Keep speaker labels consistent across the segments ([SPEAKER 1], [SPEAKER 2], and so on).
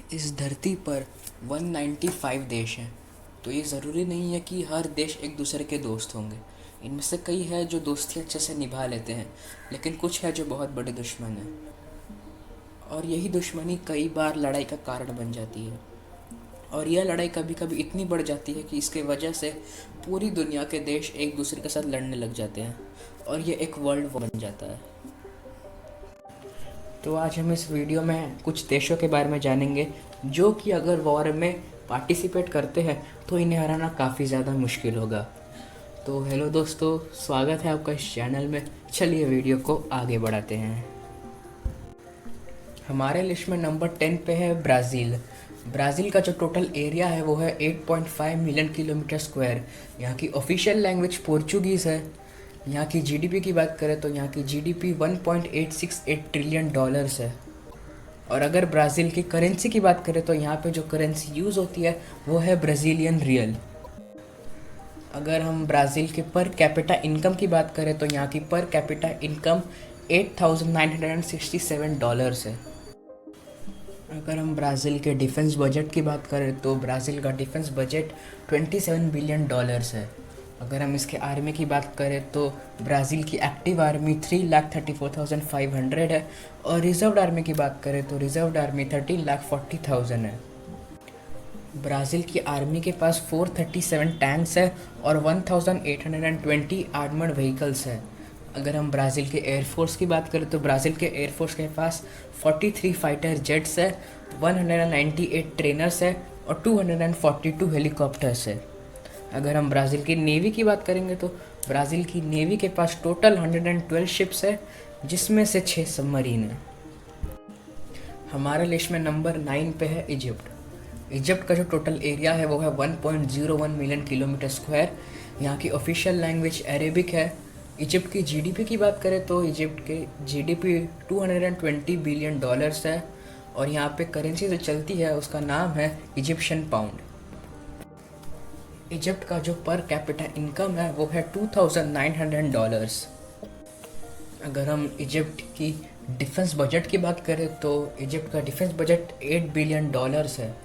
[SPEAKER 1] इस धरती पर 195 देश हैं। तो ये ज़रूरी नहीं है कि हर देश एक दूसरे के दोस्त होंगे। इनमें से कई है जो दोस्ती अच्छे से निभा लेते हैं, लेकिन कुछ है जो बहुत बड़े दुश्मन हैं। और यही दुश्मनी कई बार लड़ाई का कारण बन जाती है। और यह लड़ाई कभी कभी इतनी बढ़ जाती है कि इसके वजह से पूरी दुनिया के देश एक दूसरे के साथ लड़ने लग जाते हैं और ये एक वर्ल्ड वॉर बन जाता है। तो आज हम इस वीडियो में कुछ देशों के बारे में जानेंगे जो कि अगर वॉर में पार्टिसिपेट करते हैं तो इन्हें हराना काफ़ी ज़्यादा मुश्किल होगा। तो हेलो दोस्तों, स्वागत है आपका इस चैनल में। चलिए वीडियो को आगे बढ़ाते हैं। हमारे लिस्ट में नंबर 10 पे है ब्राज़ील। ब्राज़ील का जो टोटल एरिया है वो है 8.5 मिलियन किलोमीटर स्क्वायर। यहाँ की ऑफिशियल लैंग्वेज पोर्चुगीज़ है। यहाँ की जीडीपी की बात करें तो यहाँ की जीडीपी 1.868 ट्रिलियन डॉलर्स है। और अगर ब्राज़ील की करेंसी की बात करें तो यहाँ पे जो करेंसी यूज़ होती है वो है ब्राज़ीलियन रियल। अगर हम ब्राज़ील के पर कैपिटा इनकम की बात करें तो यहाँ की पर कैपिटा इनकम $8,967 है। अगर हम ब्राज़ील के डिफेंस बजट की बात करें तो ब्राज़ील का डिफेंस बजट $27 बिलियन है। अगर हम इसके आर्मी की बात करें तो ब्राज़ील की एक्टिव आर्मी 3,34,500 है और रिज़र्व्ड आर्मी की बात करें तो रिज़र्व्ड आर्मी 13,40,000 है। ब्राज़ील की आर्मी के पास 437 टैंक्स है और 1,820 आर्मर्ड व्हीकल्स है। अगर हम ब्राज़ील के एयरफोर्स की बात करें तो ब्राज़ील के एयरफोर्स के पास 43 फाइटर जेट्स है, 198 ट्रेनर्स है और 242 हेलीकॉप्टर्स है। अगर हम ब्राज़ील की नेवी की बात करेंगे तो ब्राज़ील की नेवी के पास टोटल 112 शिप्स है, जिसमें से 6 सबमरीन है। हमारे लिस्ट में नंबर 9 पे है इजिप्ट। इजिप्ट का जो टोटल एरिया है वो है 1.01 मिलियन किलोमीटर स्क्वायर। यहाँ की ऑफिशियल लैंग्वेज अरेबिक है। इजिप्ट की जीडीपी की बात करें तो इजिप्ट के जीडीपी 220 बिलियन डॉलर्स है और यहाँ पे करेंसी जो चलती है उसका नाम है इजिप्शियन पाउंड। इजिप्ट का जो पर कैपिटा इनकम है वो है $2,900। अगर हम इजिप्ट की डिफेंस बजट की बात करें तो इजिप्ट का डिफेंस बजट $8 बिलियन है।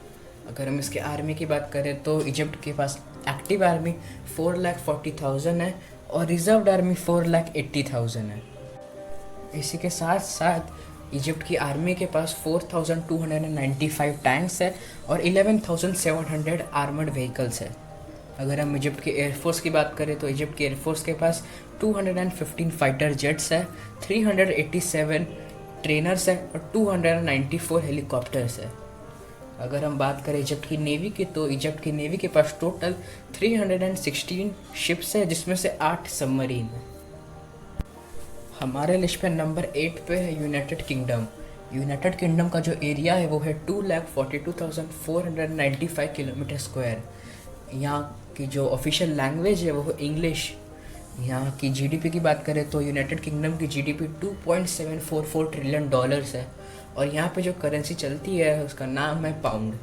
[SPEAKER 1] अगर हम इसके आर्मी की बात करें तो इजिप्ट के पास एक्टिव आर्मी 4,40,000 है और रिज़र्व्ड आर्मी 4,80,000 है। इसी के साथ साथ इजिप्ट की आर्मी के पास 4,295 टैंक्स है और 11,700 आर्मर्ड व्हीकल्स है। अगर हम इजिप्ट के एयरफोर्स की बात करें तो इजिप्ट के एयरफोर्स के पास 215 फाइटर जेट्स है, 387 ट्रेनर्स है और 294 हेलीकॉप्टर्स है। अगर हम बात करें इजिप्ट की नेवी की तो इजिप्ट की नेवी के पास टोटल 316 शिप्स है, जिसमें से 8 सबमरीन है। हमारे लिस्ट पे नंबर 8 पे है यूनाइटेड किंगडम। यूनाइटेड किंगडम का जो एरिया है वो है 2,42,495 किलोमीटर स्क्वायर। यहाँ की जो ऑफिशियल लैंग्वेज है वो है इंग्लिश। यहाँ की जीडीपी की बात करें तो यूनाइटेड किंगडम की जीडीपी 2.744 ट्रिलियन डॉलर्स है और यहाँ पे जो करेंसी चलती है उसका नाम है पाउंड।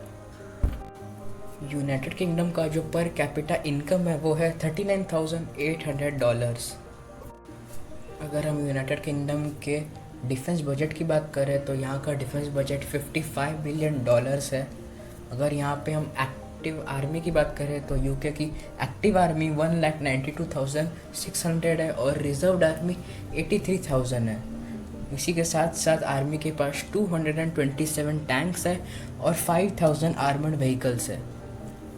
[SPEAKER 1] यूनाइटेड किंगडम का जो पर कैपिटा इनकम है वो है $39,800। अगर हम यूनाइटेड किंगडम के डिफेंस बजट की बात करें तो यहाँ का डिफेंस बजट $55 बिलियन है। अगर यहाँ पे हम एक्टिव आर्मी की बात करें तो यूके की एक्टिव आर्मी 1,92,600 है और रिज़र्व्ड आर्मी 83,000 है। इसी के साथ साथ आर्मी के पास 227 टैंक्स है और 5,000 आर्मर्ड व्हीकल्स है।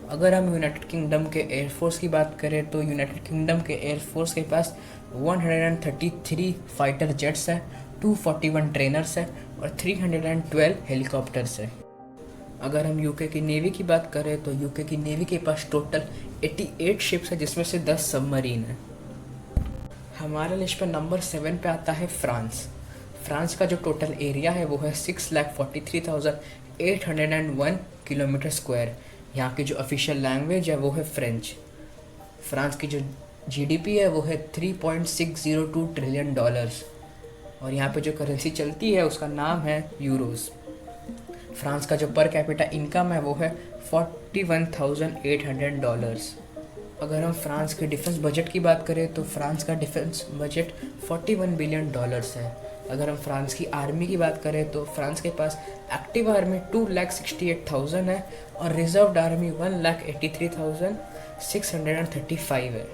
[SPEAKER 1] अगर हम यूनाइटेड किंगडम के एयरफोर्स की बात करें तो यूनाइटेड किंगडम के एयरफोर्स के पास 133 फाइटर जेट्स है, 241 ट्रेनर्स है और 312 हेलीकॉप्टर्स है। अगर हम यूके की नेवी की बात करें तो यूके की नेवी के पास टोटल 88 शिप्स है, जिसमें से 10 सबमरीन है। हमारे लिस्ट पर नंबर 7 पे आता है फ्रांस। फ्रांस का जो टोटल एरिया है वो है 6,43,801 किलोमीटर स्क्वायर। यहाँ की जो ऑफिशियल लैंग्वेज है वो है फ्रेंच। फ्रांस की जो जीडीपी है वो है 3.602 ट्रिलियन डॉलर्स और यहाँ पे जो करेंसी चलती है उसका नाम है यूरोस। फ्रांस का जो पर कैपिटा इनकम है वो है $41,800। अगर हम फ्रांस के डिफेंस बजट की बात करें तो फ्रांस का डिफेंस बजट $41 बिलियन है। अगर हम फ्रांस की आर्मी की बात करें तो फ्रांस के पास एक्टिव आर्मी 2,68,000 है और रिजर्व्ड आर्मी 1,83,635 है।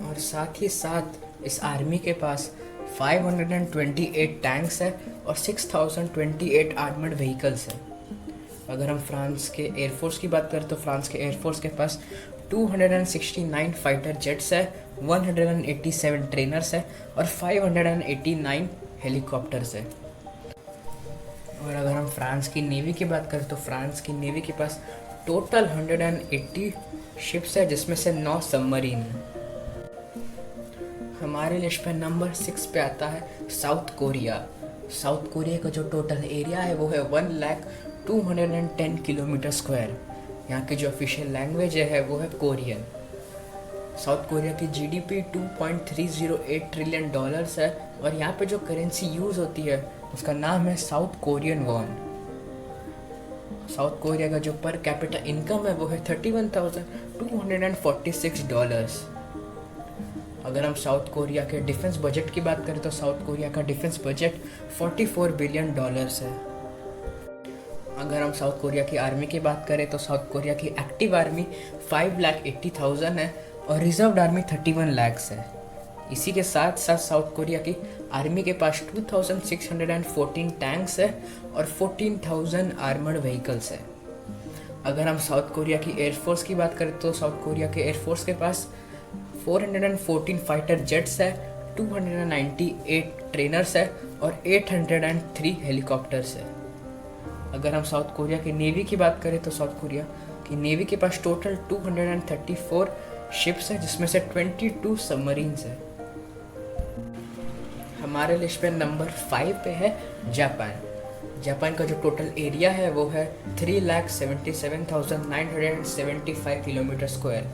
[SPEAKER 1] और साथ ही साथ इस आर्मी के पास 528 टैंक्स है और 6,028 आर्मर्ड व्हीकल्स है। अगर हम फ्रांस के एयरफोर्स की बात करें तो फ्रांस के एयरफोर्स के पास 269 फाइटर जेट्स है, 187 ट्रेनर्स है और 589 हेलीकॉप्टर्स है। और अगर हम फ्रांस की नेवी की बात करें तो फ्रांस की नेवी के पास टोटल 180 शिप्स है, जिसमें से 9 सबमरीन है। हमारे लिस्ट पे नंबर 6 पे आता है साउथ कोरिया। साउथ कोरिया का जो टोटल एरिया है वो है 1,210 किलोमीटर स्क्वायर। यहाँ की जो ऑफिशियल लैंग्वेज है वो है कोरियन। साउथ कोरिया की जीडीपी 2.308 ट्रिलियन डॉलर्स है और यहाँ पे जो करेंसी यूज़ होती है उसका नाम है south Korean von. South Korea का जो पर कैपिटा इनकम है वो है $31,246। अगर हम साउथ कोरिया के डिफेंस बजट की बात करें तो साउथ कोरिया का डिफेंस बजट $44 बिलियन है। अगर हम साउथ कोरिया की आर्मी की बात करें तो साउथ कोरिया की एक्टिव आर्मी 5,80,000 है और रिजर्व्ड आर्मी 31 लाख है। इसी के साथ साथ साउथ कोरिया की आर्मी के पास 2,614 टैंक्स है और 14,000 आर्मर्ड व्हीकल्स है। अगर हम साउथ कोरिया की एयरफोर्स की बात करें तो साउथ कोरिया के एयरफोर्स के पास 414 फाइटर जेट्स है, 298 ट्रेनर्स है और 803 हेलीकॉप्टर्स है। अगर हम साउथ कोरिया की नेवी की बात करें तो साउथ कोरिया की नेवी के पास टोटल 234 शिप्स है, जिसमें से 22 सबमरीन्स है। हमारे लिस्ट पे नंबर 5 पे है जापान। जापान का जो टोटल एरिया है वो है 3,77,975 किलोमीटर स्क्वायर।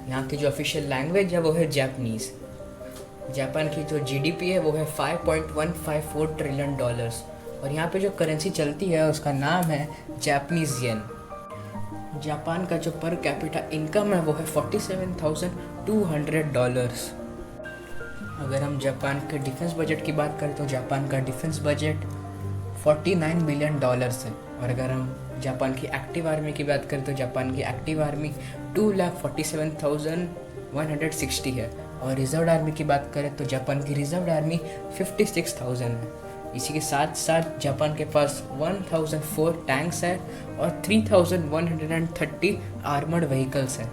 [SPEAKER 1] यहाँ की जो ऑफिशियल लैंग्वेज है वो है जापानीज़। जापान की जो जीडीपी है वो है 5.154 ट्रिलियन डॉलर्स और यहाँ पे जो करेंसी चलती है उसका नाम है जापानीज येन। जापान का जो पर कैपिटा इनकम है वो है $47,200। अगर हम जापान के डिफेंस बजट की बात करें तो जापान का डिफेंस बजट $49 बिलियन है। और अगर हम जापान की एक्टिव आर्मी की बात करें तो जापान की एक्टिव आर्मी 2,47,160 है और रिजर्व आर्मी की बात करें तो जापान की रिजर्व आर्मी 56,000 है। इसी के साथ साथ जापान के पास 1,004 टैंक्स है और 3,130 आर्मर्ड व्हीकल्स हैं।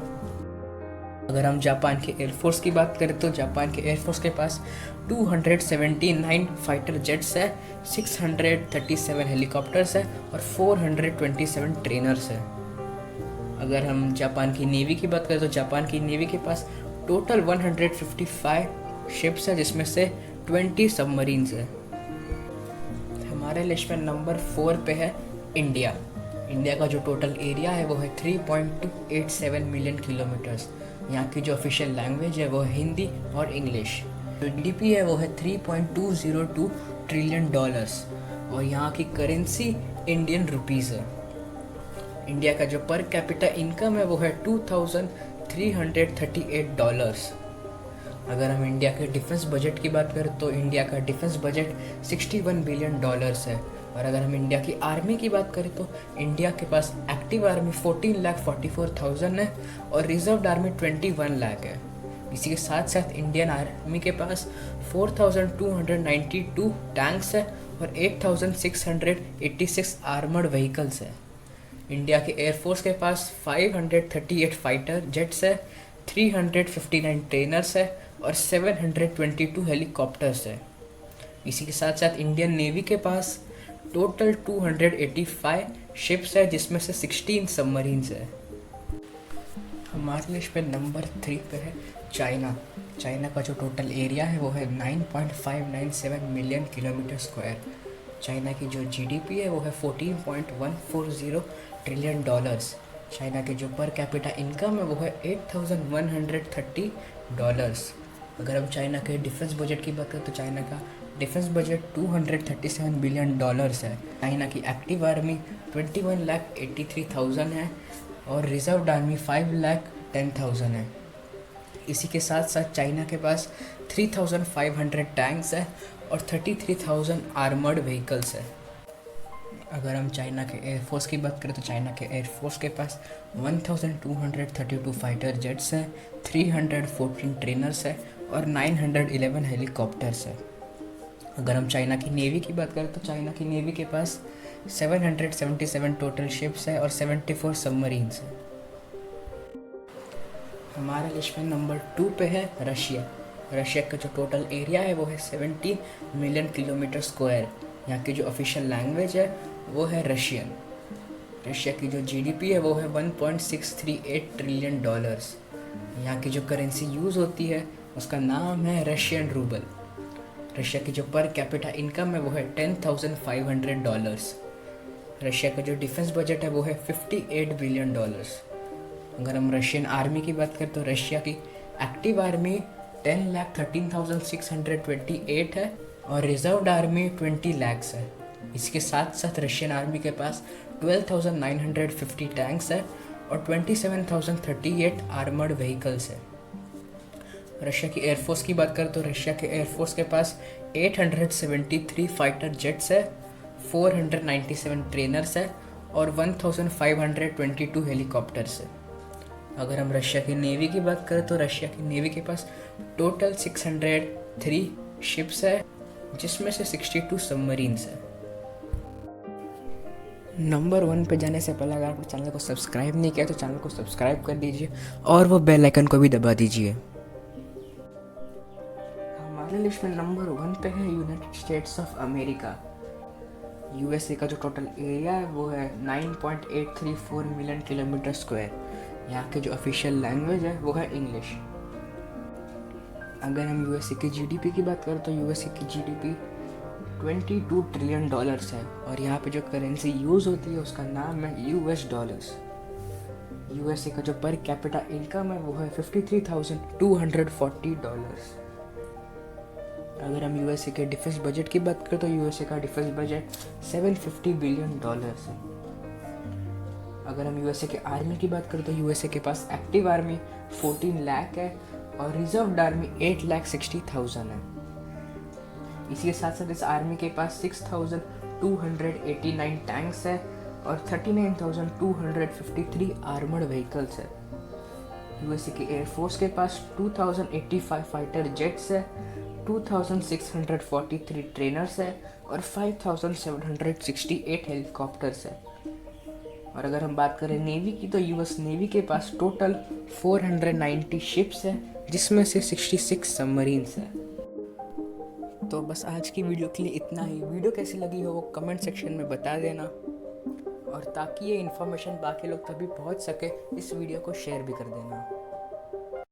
[SPEAKER 1] अगर हम जापान के एयरफोर्स की बात करें तो जापान के एयरफोर्स के पास 279 फाइटर जेट्स है, 637 हेलीकॉप्टर्स है और 427 ट्रेनर्स है। अगर हम जापान की नेवी की बात करें तो जापान की नेवी के पास टोटल 155 शिप्स है, जिसमें से 20 सबमरीन्स है। हमारे लिस्ट में नंबर 4 पे है इंडिया। इंडिया का जो टोटल एरिया है वो है 3.287 मिलियन किलोमीटर्स। यहाँ की जो ऑफिशियल लैंग्वेज है वो है हिंदी और इंग्लिश। जो जीडीपी है वो है 3.202 ट्रिलियन डॉलर्स और यहाँ की करेंसी इंडियन रुपीज़ है। इंडिया का जो पर कैपिटा इनकम है वो है $2,338। अगर हम इंडिया के डिफेंस बजट की बात करें तो इंडिया का डिफेंस बजट $61 बिलियन है। और अगर हम इंडिया की आर्मी की बात करें तो इंडिया के पास एक्टिव आर्मी 14,44,000 है और रिजर्व्ड आर्मी 21 लाख है। इसी के साथ साथ इंडियन आर्मी के पास 4,292 टैंक्स है और 8,686 आर्मर्ड व्हीकल्स है। इंडिया के एयरफोर्स के पास 538 फाइटर जेट्स है, 359 ट्रेनर्स है और 722 हेलीकॉप्टर्स है। इसी के साथ साथ इंडियन नेवी के पास टोटल 285 शिप्स है, जिसमें से 16 सबमरीन्स है। हमारे लिस्ट पे नंबर 3 पे है चाइना। चाइना का जो टोटल एरिया है वो है 9.597 मिलियन किलोमीटर स्क्वायर। चाइना की जो जीडीपी है वो है 14.140 ट्रिलियन डॉलर्स। चाइना के जो पर कैपिटा इनकम है वो है $8,130। अगर हम चाइना के डिफेंस बजट की बात करें तो चाइना का डिफेंस बजट $237 बिलियन है। चाइना की एक्टिव आर्मी 21,83,000 है और रिजर्व्ड आर्मी 5,10,000 है। इसी के साथ साथ चाइना के पास 3,500 टैंक्स है और 33,000 आर्मर्ड व्हीकल्स है। अगर हम चाइना के एयरफोर्स की बात करें तो चाइना के एयरफोर्स के पास 1232 फाइटर जेट्स हैं, 314 ट्रेनर्स है और 911 हेलीकॉप्टर्स है। अगर हम चाइना की नेवी की बात करें तो चाइना की नेवी के पास 777 टोटल शिप्स है और 74 सबमरीन्स है। हमारे लिस्ट में नंबर 2 पे है रशिया। रशिया का जो टोटल एरिया है वो है 17 मिलियन किलोमीटर स्क्वायर। यहाँ की जो ऑफिशियल लैंग्वेज है वो है रशियन। रशिया की जो जीडीपी है वो है 1.638 ट्रिलियन डॉलर्स। यहाँ की जो करेंसी यूज़ होती है उसका नाम है रशियन रूबल। रशिया की जो पर कैपिटा इनकम है वो है $10,500। रशिया का जो डिफेंस बजट है वो है $58 बिलियन। अगर हम रशियन आर्मी की बात करें तो रशिया की एक्टिव आर्मी 10,13,628 है और रिजर्व्ड आर्मी 20 लाख है। इसके साथ साथ रशियन आर्मी के पास 12,950 टैंक्स है और 27,038 आर्मर्ड व्हीकल्स है। रशिया की एयरफोर्स की बात करें तो रशिया के एयरफोर्स के पास 873 फाइटर जेट्स है, 497 ट्रेनर्स है और 1,522 हेलीकॉप्टर्स है। अगर हम रशिया की नेवी की बात करें तो रशिया की नेवी के पास टोटल 603 शिप्स है, जिसमें से 62 सबमरीन्स है। नंबर 1 पे जाने से पहले अगर आपने चैनल को सब्सक्राइब नहीं किया तो चैनल को सब्सक्राइब कर दीजिए और वो बेल आइकन को भी दबा दीजिए। हमारे लिस्ट में नंबर 1 पे है United states of America. USA का जो टोटल एरिया है वो है 9.834 मिलियन किलोमीटर स्क्वायर। यहाँ की जो ऑफिशियल लैंग्वेज है वो है इंग्लिश। अगर हम यूएसए की जीडीपी की बात करें तो यूएसए की जीडीपी $22 ट्रिलियन है और यहाँ पे जो करेंसी यूज़ होती है उसका नाम है यूएस डॉलर्स। यूएसए का जो पर कैपिटा इनकम है वो है $53,240। अगर हम यूएसए के डिफेंस बजट की बात करें तो यूएसए का डिफेंस बजट $750 बिलियन है। अगर हम यूएसए के आर्मी की बात करें तो यूएसए के पास एक्टिव आर्मी 14 लाख है और रिजर्व्ड आर्मी 8,60,000 है। इसी के साथ साथ इस आर्मी के पास 6,289 टैंक्स है और 39,253 आर्मर्ड व्हीकल्स है। यूएसए की एयरफोर्स के पास 2,085 फाइटर जेट्स है, 2,643 ट्रेनर्स है और 5,768 हेलीकॉप्टर्स है। और अगर हम बात करें नेवी की तो यूएस नेवी के पास टोटल 490 शिप्स है, जिसमें से 66 सबमरीन्स है। तो बस आज की वीडियो के लिए इतना ही। वीडियो कैसी लगी हो वो कमेंट सेक्शन में बता देना, और ताकि ये इन्फॉर्मेशन बाकी लोग तक भी पहुंच सके इस वीडियो को शेयर भी कर देना।